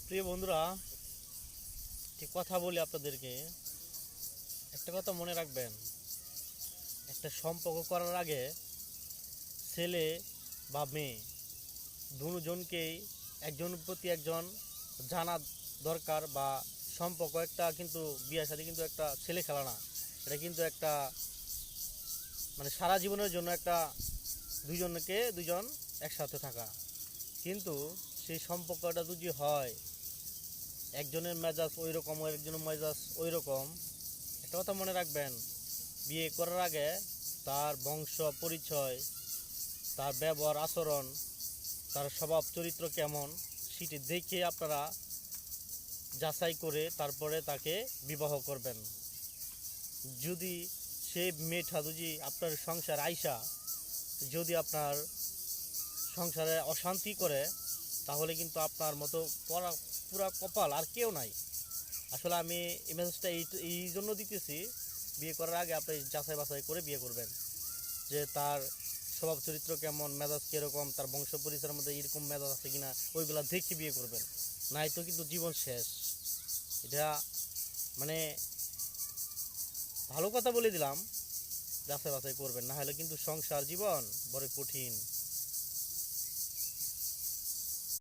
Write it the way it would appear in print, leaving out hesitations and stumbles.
প্রিয় বন্ধুরা, ঠিক কথা বলি আপনাদেরকে। একটা কথা মনে রাখবেন, একটা সম্পর্ক করার আগে ছেলে বা মেয়ে দুজনকেই একজনের প্রতি একজন জানা দরকার। বা সম্পর্ক একটা কিন্তু বিয়ের সাথে কিন্তু একটা ছেলে খেলা না, এটা কিন্তু একটা সারা জীবনের জন্য একটা দুজন একসাথে থাকা। কিন্তু সেই সম্পর্কটা যদি হয় একজনের মেজাজ ওই রকম একজনের মেজাজ ওই রকম, একটা কথা মনে রাখবেন, বিয়ে করার আগে তার বংশ পরিচয়, তার ব্যবহার আচরণ, তার স্বভাব চরিত্র কেমন সেটি দেখে আপনারা যাচাই করে তারপরে তাকে বিবাহ করবেন। যদি সে মেয়েটা যদি আপনার সংসার আইসা যদি আপনার সংসারে অশান্তি করে, তাহলে কিন্তু আপনার মতো পুরা কপাল আর কেউ নাই। আসলে আমি এই মেসেজটা এই জন্য দিতেছি, বিয়ে করার আগে আপনি যাচাই বাছাই করে বিয়ে করবেন, যে তার স্বভাব চরিত্র কেমন, মেজাজ কীরকম, তার বংশ পরিচয়ের মধ্যে এরকম মেজাজ আছে কিনা, ওইগুলা দেখে বিয়ে করবেন। নাই তো কিন্তু জীবন শেষ। এটা মানে ভালো কথা বলে দিলাম, যাচাই বাছাই করবেন, না হলে কিন্তু সংসার জীবন বড় কঠিন।